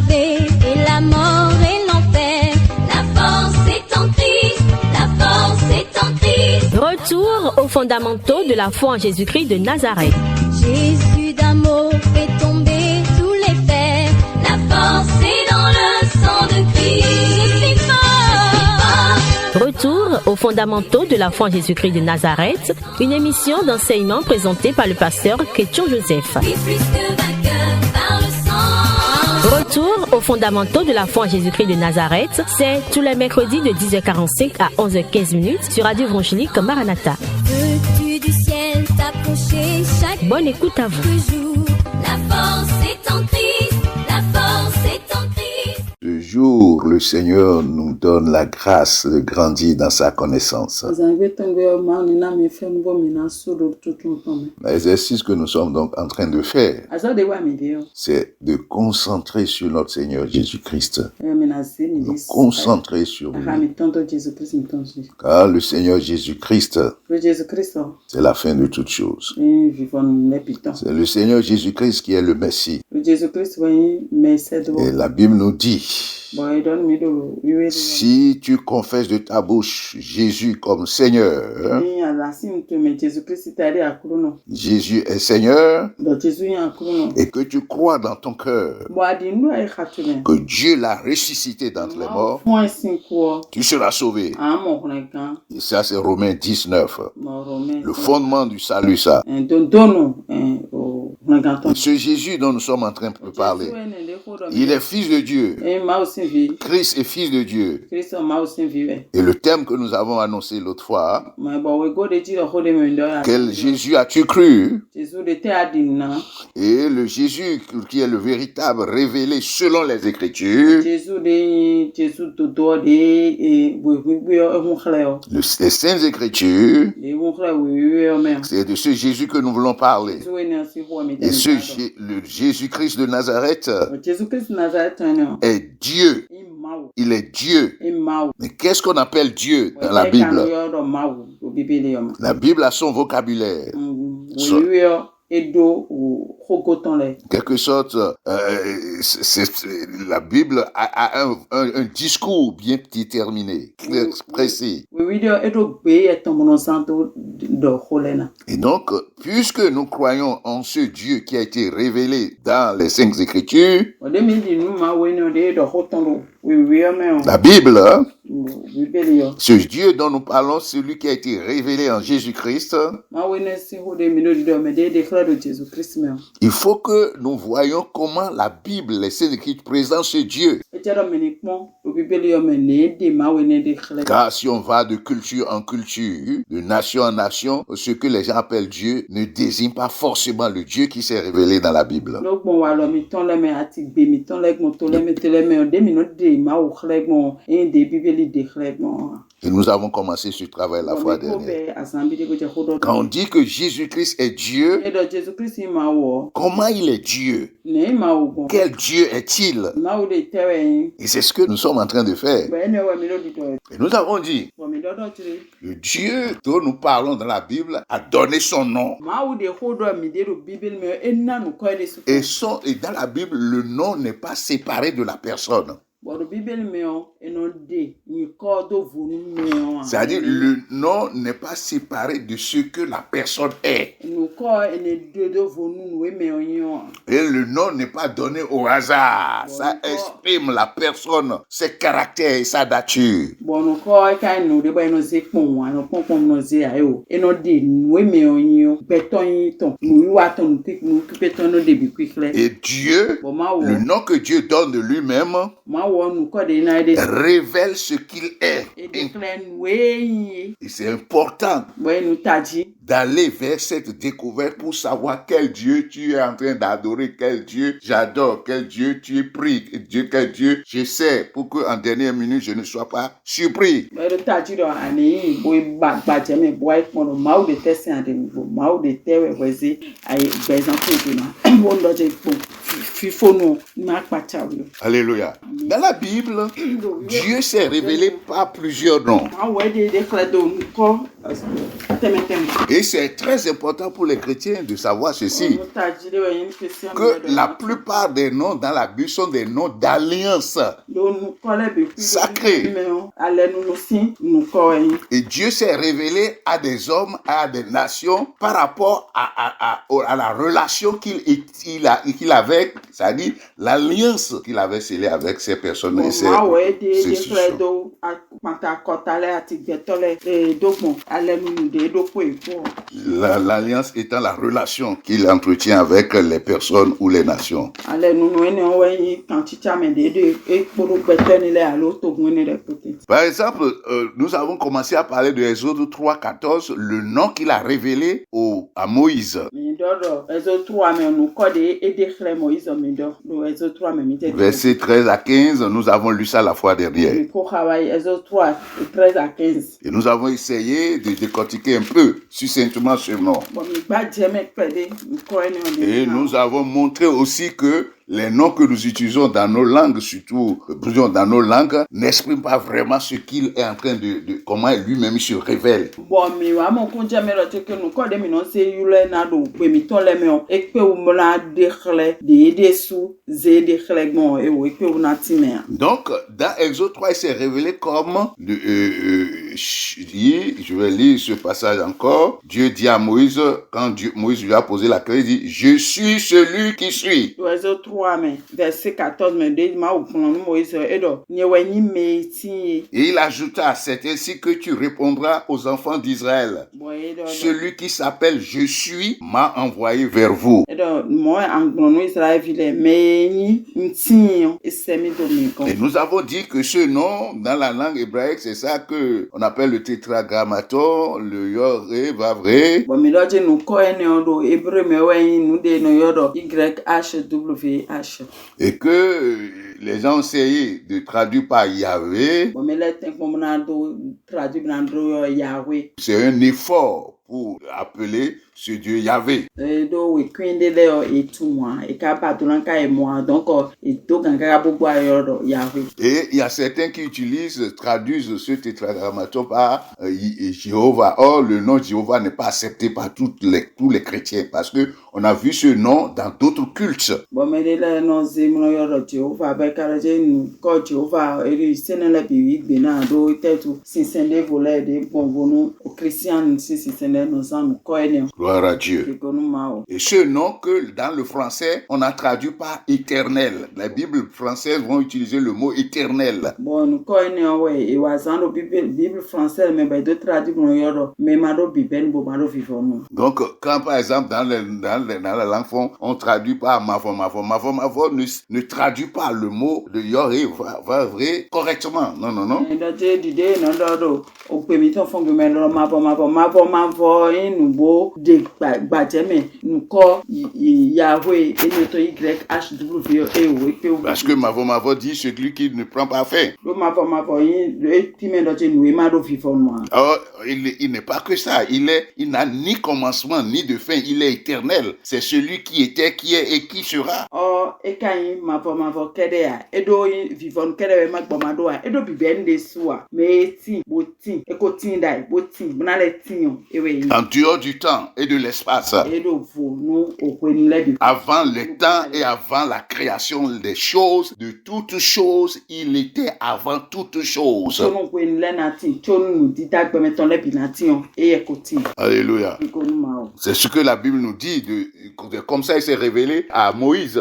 gravé et la mort et l'enfer. La force est en Christ, la force est en Christ. Retour aux fondamentaux de la foi en Jésus-Christ de Nazareth. Jésus d'amour fait tomber tous les fers. La force est dans le sang de Christ. Je suis fort. Retour aux fondamentaux de la foi en Jésus-Christ de Nazareth, une émission d'enseignement présentée par le pasteur Ketchon Joseph. Je suis plus que vainqueur par le sang. Retour aux fondamentaux de la foi en Jésus-Christ de Nazareth, c'est tous les mercredis de 10h45 à 11h15 sur Radio Évangélique Maranatha. Veux-tu du ciel t'approcher chaque Bonne écoute à vous. jour? La force est en Christ, la force est en Christ. Ce jour, le Seigneur nous donne la grâce de grandir dans sa connaissance. L'exercice que nous sommes donc en train de faire, c'est de concentrer sur notre Seigneur Jésus-Christ. Nous concentrer sur lui. Car le Seigneur Jésus-Christ, c'est la fin de toutes choses. C'est le Seigneur Jésus-Christ qui est le Messie. Et la Bible nous dit, si tu confesses de ta bouche Jésus comme Seigneur, Jésus est Seigneur, et que tu crois dans ton cœur que Dieu l'a ressuscité d'entre les morts, tu seras sauvé. Et ça, c'est Romains 19. Le fondement du salut, ça. Et ce Jésus dont nous sommes en train de parler, il est fils de Dieu. Christ est fils de Dieu. Et le thème que nous avons annoncé l'autre fois, quel Jésus as-tu cru? Et le Jésus qui est le véritable révélé selon les Écritures, les Saintes Écritures, c'est de ce Jésus que nous voulons parler. Et le Jésus-Christ de Nazareth est Dieu. Il est Dieu. Mais qu'est-ce qu'on appelle Dieu dans la Bible? La Bible a son vocabulaire. Quelque sorte, la Bible a un discours bien déterminé, précis. Et donc, puisque nous croyons en ce Dieu qui a été révélé dans les Saintes Écritures, la Bible, ce Dieu dont nous parlons, celui qui a été révélé en Jésus-Christ, il faut que nous voyons comment la Bible, les Saintes Écritures, présentent ce Dieu. Car si on va de culture en culture, de nation en nation, ce que les gens appellent Dieu ne désigne pas forcément le Dieu qui s'est révélé dans la Bible. Et nous avons commencé ce travail la fois dernière. Quand on dit que Jésus-Christ est Dieu, comment il est Dieu? Quel Dieu est-il? Et c'est ce que nous sommes en train de faire. Et nous avons dit, le Dieu dont nous parlons dans la Bible a donné son nom. Et dans la Bible, le nom n'est pas séparé de la personne. C'est-à-dire, le nom n'est pas séparé de ce que la personne est. Et le nom n'est pas donné au hasard. Ça exprime la personne, ses caractères et sa nature. Et Dieu, le nom que Dieu donne de lui-même, révèle ce qu'il est. Et c'est important d'aller vers cette découverte pour savoir quel Dieu tu es en train d'adorer, quel Dieu j'adore, quel Dieu tu es pris, quel Dieu je sais, pour qu'en dernière minute je ne sois pas surpris. Alléluia. Dans la Bible, Dieu s'est révélé par plusieurs noms. Et c'est très important pour les chrétiens de savoir ceci, que la plupart des noms dans la Bible sont des noms d'alliance sacrés. Et Dieu s'est révélé à des hommes, à des nations par rapport à la relation qu'il avait, c'est-à-dire l'alliance qu'il avait scellée avec ces personnes et ces institutions. L'alliance étant la relation qu'il entretient avec les personnes ou les nations. Par exemple, nous avons commencé à parler de Exode 3:14, le nom qu'il a révélé à Moïse. Versets 13 à 15, nous avons lu ça la fois dernière. Et nous avons essayé de décortiquer un peu succinctement ce nom. Et nous avons montré aussi que les noms que nous utilisons dans nos langues, surtout dans nos langues, n'expriment pas vraiment ce qu'il est en train de comment lui-même se révèle. Donc, dans Exode 3, il s'est révélé comme, je vais lire ce passage encore, Dieu dit à Moïse, quand Moïse lui a posé la question, il dit, je suis celui qui suis. Verset 14, et il ajouta, c'est ainsi que tu répondras aux enfants d'Israël. Celui qui s'appelle Je suis m'a envoyé vers vous. Et nous avons dit que ce nom, dans la langue hébraïque, c'est ça que on appelle le tétragrammaton, le Yoré, Vavré. Et que les gens ont essayé de traduire par Yahvé. C'est un effort pour appeler ce Dieu Yahvé. Et il y a certains qui traduisent ce tétragrammaton par Jéhovah. Or, le nom Jéhovah n'est pas accepté par tous les chrétiens parce que on a vu ce nom dans d'autres cultes. Gloire à Dieu. Et ce nom que dans le français, on a traduit par éternel. La Bible française vont utiliser le mot éternel. Donc, quand par exemple dans la langue fond, on traduit par Mavo ne traduit pas le mot de Yoré va vrai correctement. Non. Parce que Mavo dit celui qui ne prend pas faim. Alors, il n'est pas que ça. Il n'a ni commencement ni de fin. Il est éternel. C'est celui qui était, qui est et qui sera. En dehors du temps et de l'espace. Avant les temps et avant la création des choses, de toutes choses, il était avant toutes choses. Alléluia. C'est ce que la Bible nous dit. Comme ça, il s'est révélé à Moïse.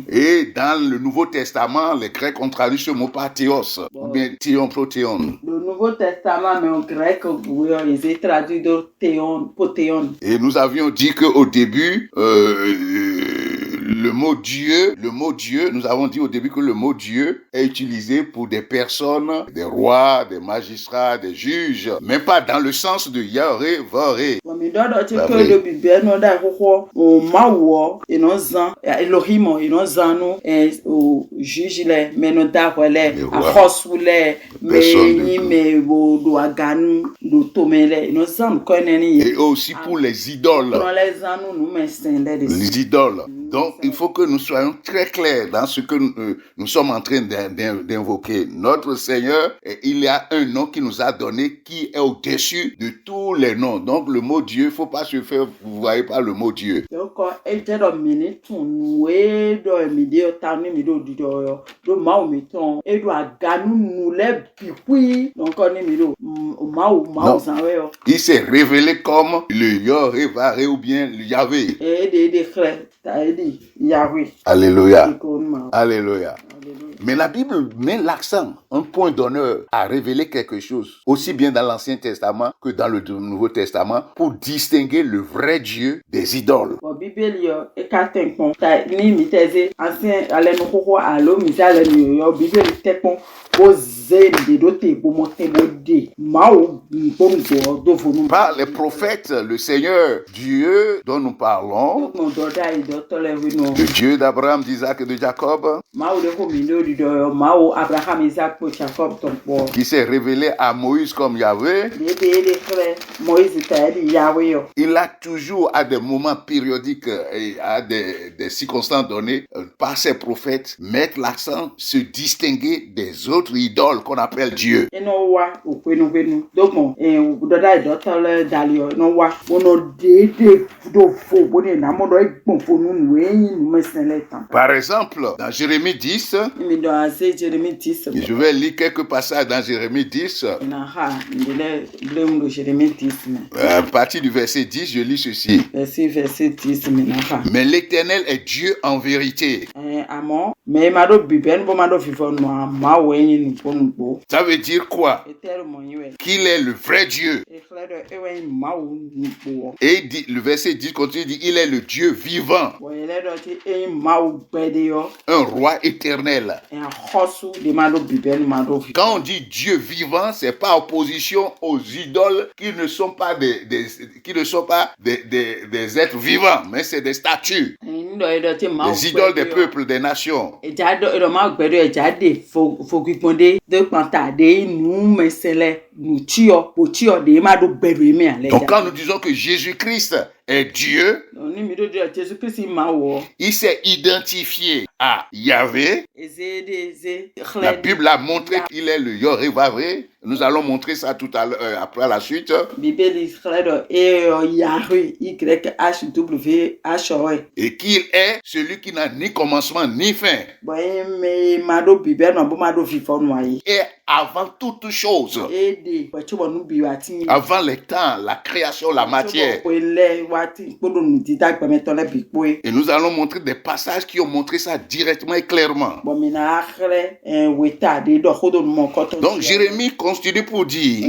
Et dans le Nouveau Testament, les Grecs ont traduit ce mot par théos, ou bien théon protéon. Le Nouveau Testament, mais en grec, ils ont traduit de théon, protéon. Et nous avions dit qu'au début, le mot Dieu, nous avons dit au début que le mot Dieu est utilisé pour des personnes, des rois, des magistrats, des juges, mais pas dans le sens de Yahweh, Vore. Et aussi pour les idoles. Les idoles. Donc, il faut que nous soyons très clairs dans ce que nous sommes en train d'invoquer. Notre Seigneur, il y a un nom qui nous a donné qui est au-dessus de tous les noms. Donc, le mot Dieu, il ne faut pas se faire, vous voyez pas le mot Dieu. Non. Il s'est révélé comme le Yahweh ou bien le Yahvé. Alléluia. Alléluia. Mais la Bible met l'accent, un point d'honneur à révéler quelque chose, aussi bien dans l'Ancien Testament que dans le Nouveau Testament, pour distinguer le vrai Dieu des idoles. Par les prophètes, le Seigneur Dieu dont nous parlons, le Dieu d'Abraham, d'Isaac et de Jacob, qui s'est révélé à Moïse comme Yahweh, il a toujours à des moments périodiques et à des circonstances données, par ses prophètes, mettre l'accent, se distinguer des autres idoles qu'on appelle Dieu. Par exemple, dans Jérémie 10, je vais lire quelques passages dans Jérémie 10. À partir du verset 10, je lis ceci. Mais l'Éternel est Dieu en vérité. Ça veut dire quoi? Qu'il est le vrai Dieu. Et il dit, le verset 10 continue, dit, il est le Dieu vivant. Un roi éternel. Quand on dit Dieu vivant, c'est pas opposition aux idoles qui ne sont pas des êtres vivants, mais c'est des statues. Les idoles des peuples, des nations. Donc quand nous disons que Jésus-Christ est Dieu, il s'est identifié à Yahvé. La Bible a montré qu'il est le Yahvé. Nous allons montrer ça tout à l'heure, après la suite. Et qu'il est celui qui n'a ni commencement ni fin. Et avant toute chose, avant les temps, la création, la matière. Et nous allons montrer des passages qui ont montré ça directement et clairement. Donc Jérémie continue pour dire,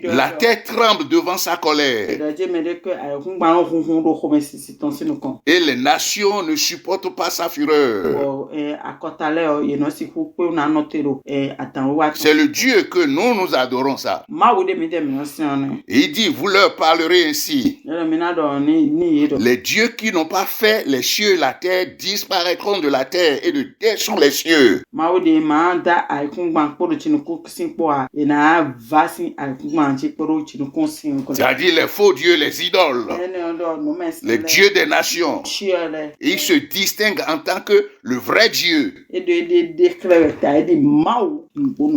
la terre tremble devant sa colère. Et les nations ne supportent pas sa fureur. C'est le Dieu que nous adorons ça. Et il dit, vous leur parlerez ainsi. Les dieux qui n'ont pas fait les cieux et la terre disparaîtront de la terre et de terre sont les cieux. C'est-à-dire les faux dieux, les idoles, les dieux des nations. Et ils se distinguent en tant que le vrai Dieu.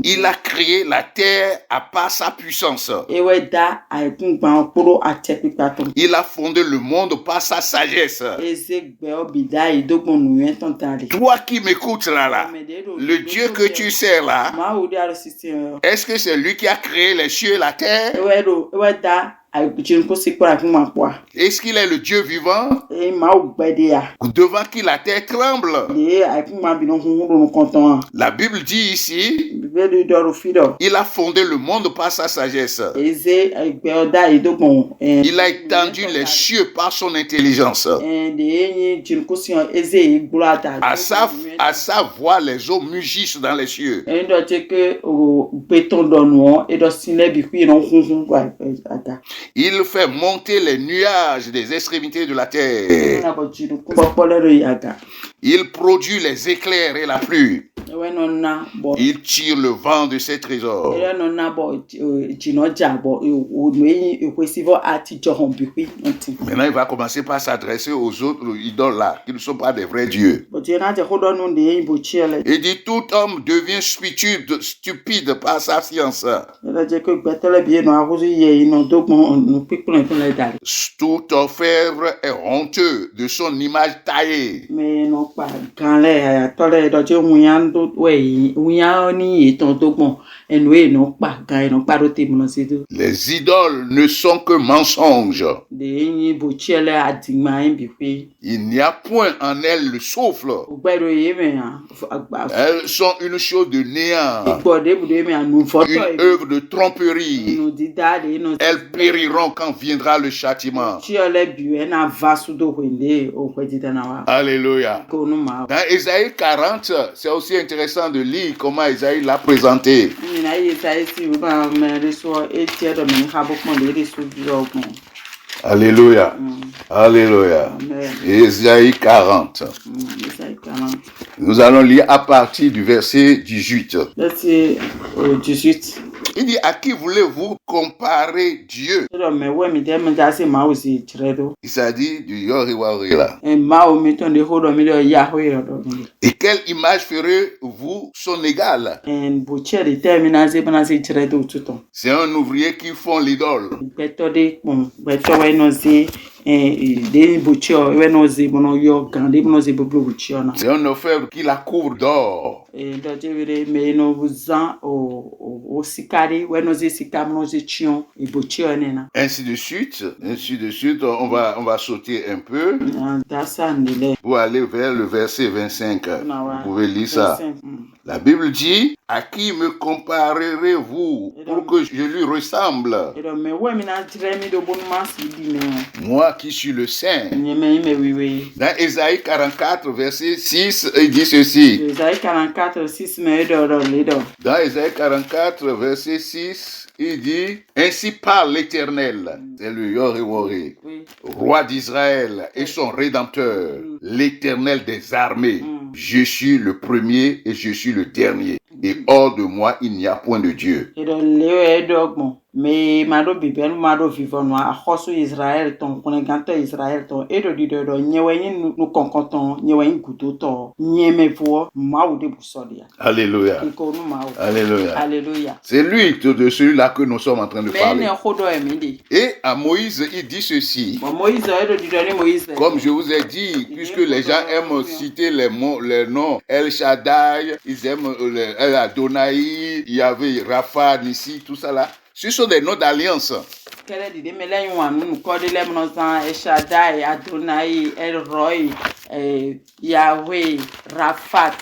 Il a créé la terre à part sa puissance. Il a fondé le monde par sa sagesse. Toi qui m'écoutes là, le Dieu que tu sers là, est-ce que c'est lui qui a créé les cieux et la terre? Est-ce qu'il est le Dieu vivant? Devant qui la terre tremble. La Bible dit ici, il a fondé le monde par sa sagesse. Il a étendu les cieux par son intelligence. À sa voix, les eaux mugissent dans les cieux. Il fait monter les nuages des extrémités de la terre. Il produit les éclairs et la pluie. Il tire le vent de ses trésors. Maintenant, il va commencer par s'adresser aux autres idoles là, qui ne sont pas des vrais dieux. Il dit, tout homme devient stupide par sa science. Tout orfèvre est honteux de son image taillée. Les idoles ne sont que mensonges. Il n'y a point en elles le souffle. Elles sont une chose de néant, une œuvre de tromperie. Elles périront quand viendra le châtiment. Alléluia. Dans Ésaïe 40, c'est aussi intéressant de lire comment Ésaïe l'a présenté. Alléluia. Alléluia. Ésaïe 40. Nous allons lire à partir du verset 18. Il dit, à qui voulez-vous comparer Dieu? Il s'est dit du Yoriwari là. Et quelle image ferez-vous son égal? C'est un ouvrier qui fond l'idole. C'est un orfèvre qui la couvre d'or. Ainsi de suite, on va sauter un peu pour aller vers le verset 25. Vous pouvez lire ça. La Bible dit, à qui me comparerez-vous pour que je lui ressemble? Moi qui suis le Saint. Dans Ésaïe 44, verset 6, il dit ceci. Dans Ésaïe 44, verset 6, il dit, ainsi parle l'Éternel, c'est le Yoriwori, roi d'Israël et son Rédempteur, l'Éternel des armées. Je suis le premier et je suis le dernier. Et hors de moi, il n'y a point de Dieu. Mais mado bibel mado vivant a khoso Israël ton konegante Israël ton et de nyewenyi nous konkonton nyewenyi gutoto nyemevo maoude busodia. Alléluia. Alléluia. Alléluia. C'est lui de celui-là que nous sommes en train de parler. Et à Moïse, il dit ceci. Comme je vous ai dit, puisque les gens aiment citer les noms El Shaddai, ils aiment El Adonai, il y avait Rapha, Nissi, tout ça là. Ce sont des noms d'alliance. Yahweh, Raphat,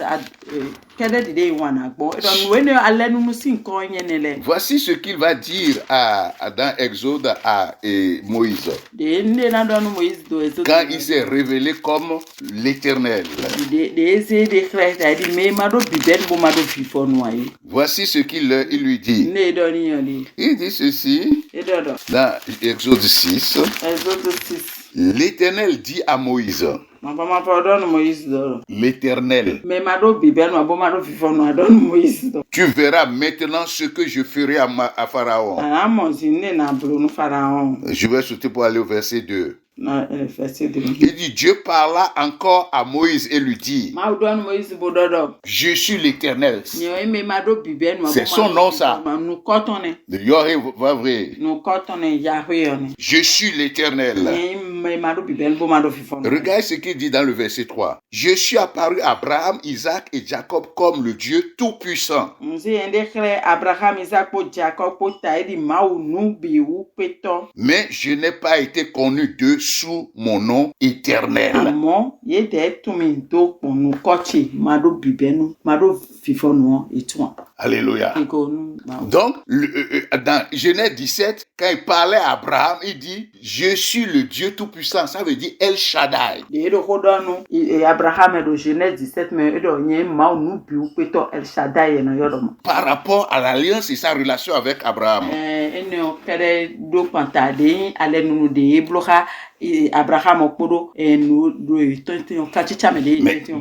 voici ce qu'il va dire dans Exode à Moïse. Quand il s'est révélé comme l'Éternel. Voici ce qu'il lui dit. Il dit ceci dans Exode 6. L'Éternel dit à Moïse. L'Éternel. Tu verras maintenant ce que je ferai à Pharaon. Je vais sauter pour aller au verset 2. Il dit, Dieu parla encore à Moïse et lui dit, je suis l'Éternel. C'est son nom ça. De Yahweh. Je suis l'Éternel. Regarde ce qu'il dit dans le verset 3. Je suis apparu à Abraham, Isaac et Jacob comme le Dieu Tout-Puissant. Mais je n'ai pas été connu d'eux sous mon nom éternel. Alléluia. Donc, dans Genèse 17, quand il parlait à Abraham, il dit, je suis le Dieu Tout-Puissant. Ça veut dire El Shaddai. Par rapport à l'alliance et sa relation avec Abraham. Mais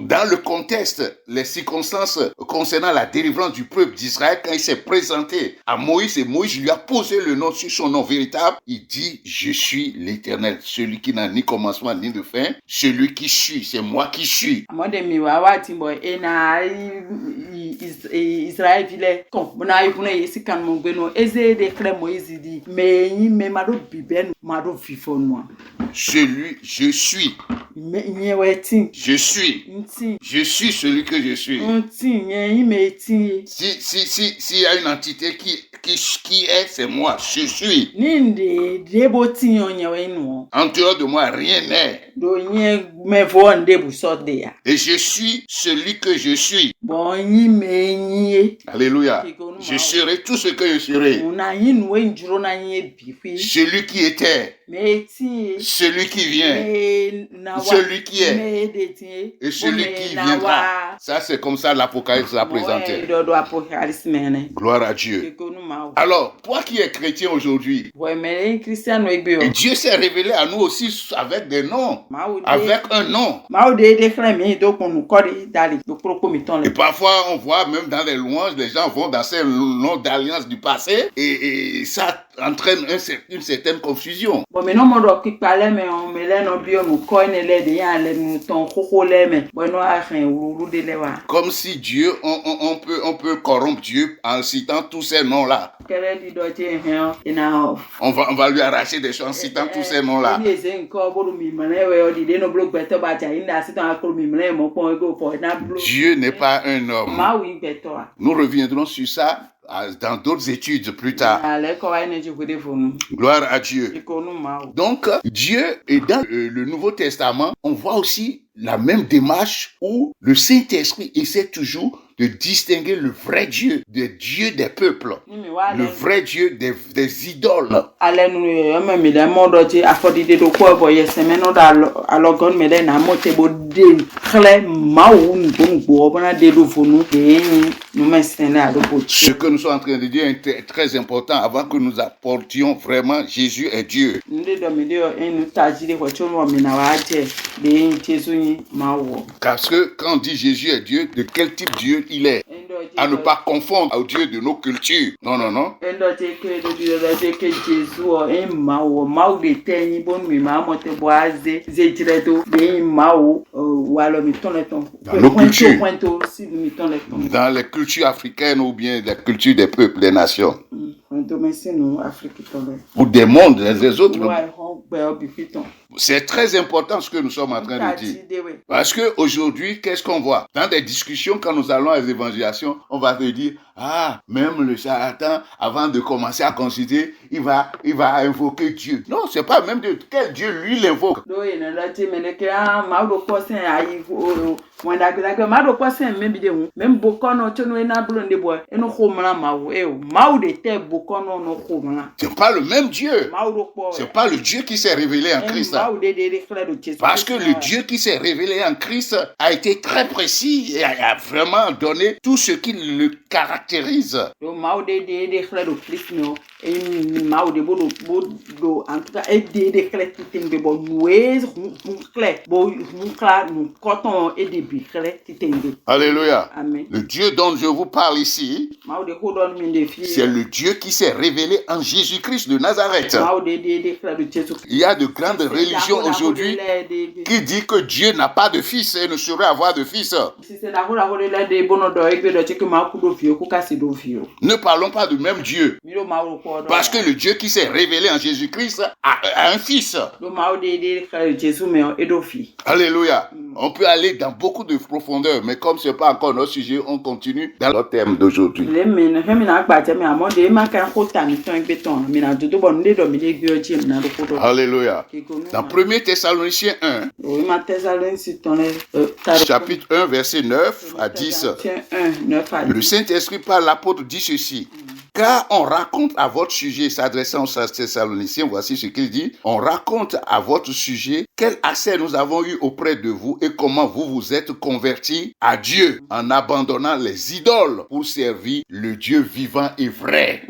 dans le contexte, les circonstances concernant la délivrance du peuple d'Israël, quand il s'est présenté à Moïse et Moïse lui a posé le nom sur son nom véritable, il dit, je suis l'Éternel, celui qui n'a ni commencement ni de fin, celui qui suis, c'est moi qui suis. Celui, je suis. Je suis. Je suis celui que je suis. S'il y a une entité qui est, c'est moi. Je suis. En dehors de moi, rien n'est. Et je suis celui que je suis. Alléluia. Je serai tout ce que je serai. Celui qui était. Celui qui vient. Celui qui est. Et celui qui viendra. Ça, c'est comme ça l'Apocalypse l'a présenté. Gloire à Dieu. Alors, toi qui es chrétien aujourd'hui, et Dieu s'est révélé à nous aussi avec des noms. Avec un nom. Et parfois, on voit même dans les louanges, les gens vont dans ces noms d'alliance du passé et ça entraîne une certaine confusion. Comme si Dieu, on peut corrompre Dieu en citant tous ces noms-là. On va lui arracher des choses en citant tous ces noms-là. Dieu n'est pas un homme. Nous reviendrons sur ça dans d'autres études plus tard. Gloire à Dieu. Donc, Dieu, et dans le Nouveau Testament, on voit aussi la même démarche où le Saint-Esprit essaie toujours de distinguer le vrai Dieu des dieux des peuples, le vrai Dieu des idoles. Ce que nous sommes en train de dire est très important avant que nous apportions vraiment Jésus est Dieu. Parce que quand on dit Jésus est Dieu, de quel type Dieu il est? À ne pas confondre au Dieu de nos cultures. Non, non, non. Dans nos cultures. Dans les cultures africaines ou bien les cultures des peuples, des nations. Ou des mondes, les autres. C'est très important ce que nous sommes en train de dire. Parce que aujourd'hui, qu'est-ce qu'on voit? Dans des discussions, quand nous allons à l'évangélisation, on va te dire, même le charlatan, avant de commencer à considérer, il va invoquer Dieu. Non, c'est pas même Dieu. Quel Dieu lui l'invoque? C'est pas le même Dieu. C'est pas le Dieu qui s'est révélé en Christ. Parce que le Dieu qui s'est révélé en Christ a été très précis et a vraiment donné tout ce qui le caractérise. Alléluia. Amen. Le Dieu dont je vous parle ici, c'est le Dieu qui s'est révélé en Jésus-Christ de Nazareth. Il y a de grandes religions religion aujourd'hui qui dit que Dieu n'a pas de fils et ne saurait avoir de fils. Ne parlons pas du même Dieu. Parce que le Dieu qui s'est révélé en Jésus-Christ a un fils. Alléluia. On peut aller dans beaucoup de profondeur, mais comme ce n'est pas encore notre sujet, on continue dans notre thème d'aujourd'hui. Alléluia. Dans 1 Thessaloniciens 1, chapitre 1, verset 9 à 10, le Saint-Esprit par l'apôtre dit ceci. Car on raconte à votre sujet, s'adressant aux Thessaloniciens, voici ce qu'il dit. On raconte à votre sujet quel accès nous avons eu auprès de vous et comment vous vous êtes convertis à Dieu en abandonnant les idoles pour servir le Dieu vivant et vrai.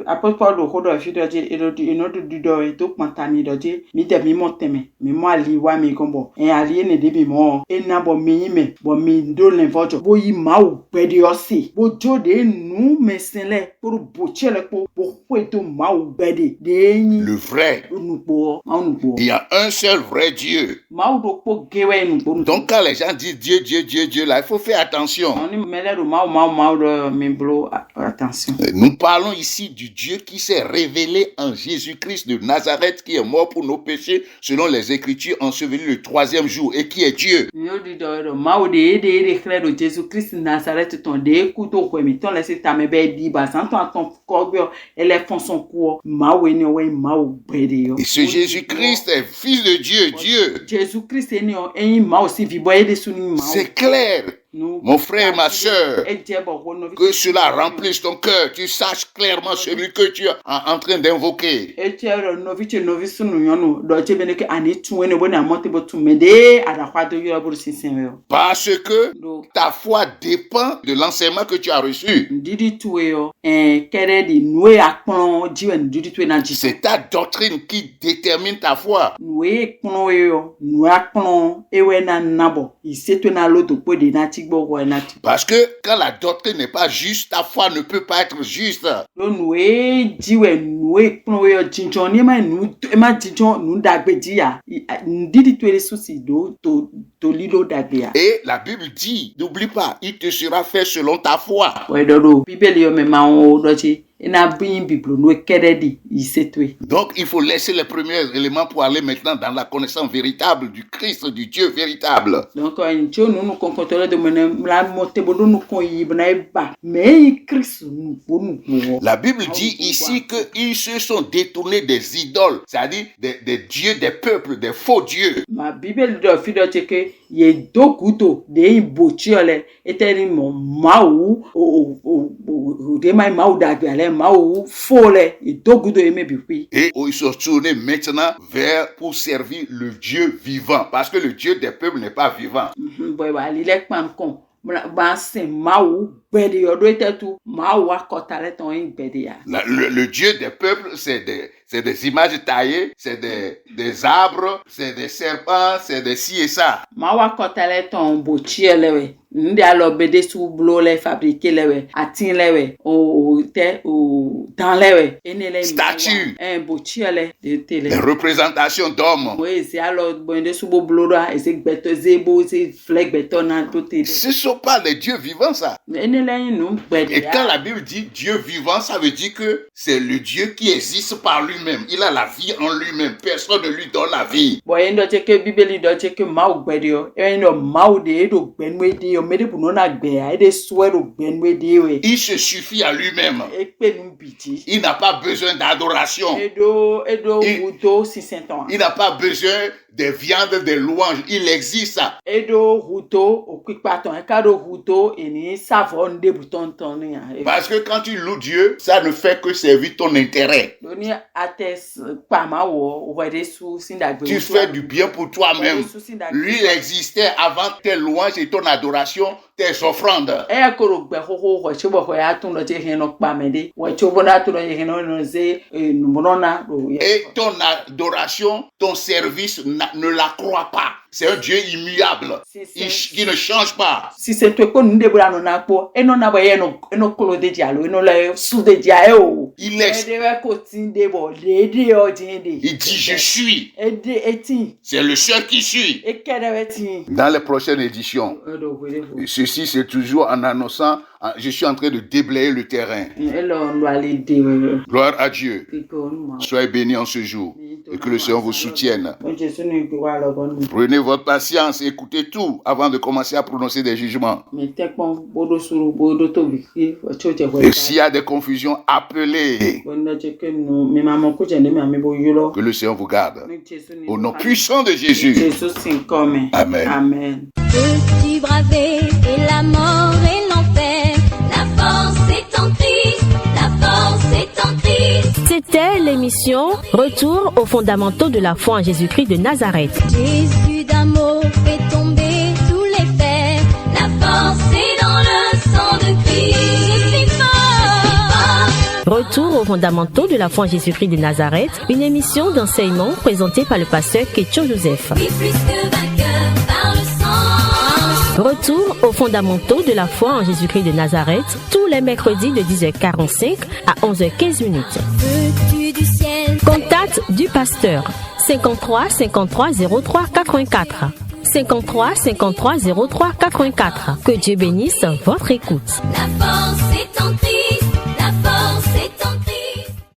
Apôtre Paul le vrai. Il y a un seul vrai Dieu. Donc quand les gens disent Dieu, Dieu, Dieu, Dieu, là, il faut faire attention. Nous parlons ici du Dieu qui s'est révélé en Jésus-Christ de Nazareth, qui est mort pour nos péchés, selon les Écritures, enseveli le 3e jour, et qui est Dieu. Et ce Jésus-Christ est fils de Dieu, Dieu. C'est clair. Mon frère et ma soeur, que cela remplisse ton cœur, tu saches clairement celui que tu es en train d'invoquer. Parce que ta foi dépend de l'enseignement que tu as reçu. C'est ta doctrine qui détermine ta foi. Parce que quand la doctrine n'est pas juste, ta foi ne peut pas être juste. Et la Bible dit, n'oublie pas, il te sera fait selon ta foi. Donc il faut laisser les premiers éléments pour aller maintenant dans la connaissance véritable du Christ, du Dieu véritable. La Bible dit ici qu'ils se sont détournés des idoles, c'est-à-dire des dieux, des peuples, des faux dieux. Et ils sont tournés maintenant pour servir le Dieu vivant, parce que le Dieu des peuples n'est pas vivant. Le Dieu des peuples, c'est des images taillées, c'est des arbres, c'est des serpents, c'est des ci et ça. Statues, les représentations d'hommes. Ce ne sont pas les dieux vivants, ça. Et quand la Bible dit Dieu vivant, ça veut dire que c'est le Dieu qui existe par lui-même. Il a la vie en lui-même. Personne ne lui donne la vie. Il se suffit à lui-même. Il n'a pas besoin d'adoration. Il n'a pas besoin des viandes, des louanges. Il existe. Parce que quand tu loues Dieu, ça ne fait que servir ton intérêt. Tu fais du bien pour toi-même. Lui, il existait avant tes louanges et ton adoration. tes offrandes. Et ton adoration, ton service ne la croit pas. C'est un Dieu immuable, qui ne change pas. Il dit je suis. C'est le seul qui suit. Dans les prochaines éditions, ceci c'est toujours en annonçant, je suis en train de déblayer le terrain. Gloire à Dieu. Soyez bénis en ce jour et que le Seigneur vous soutienne. Prenez votre patience, écoutez tout avant de commencer à prononcer des jugements. Et s'il y a des confusions, appelez. Que le Seigneur vous garde. Au nom puissant de Jésus. Amen. Amen. Peux-tu braver et la mort et l'enfer? La force est en Christ, la force est en Christ. C'était l'émission Retour aux fondamentaux de la foi en Jésus-Christ de Nazareth. Jésus d'amour fait tomber tous les fers. La force est dans le sang de Christ. Je suis fort. Retour aux fondamentaux de la foi en Jésus-Christ de Nazareth, une émission d'enseignement présentée par le pasteur Ketcho Joseph. Oui, plus que vainqueur par le sang. Retour aux fondamentaux de la foi en Jésus-Christ de Nazareth, tous les mercredis de 10h45 à 11h15. Veux-tu du ciel? Contact du pasteur 53 53 03 84. 53 53 03 84. Que Dieu bénisse votre écoute. La force est en Christ.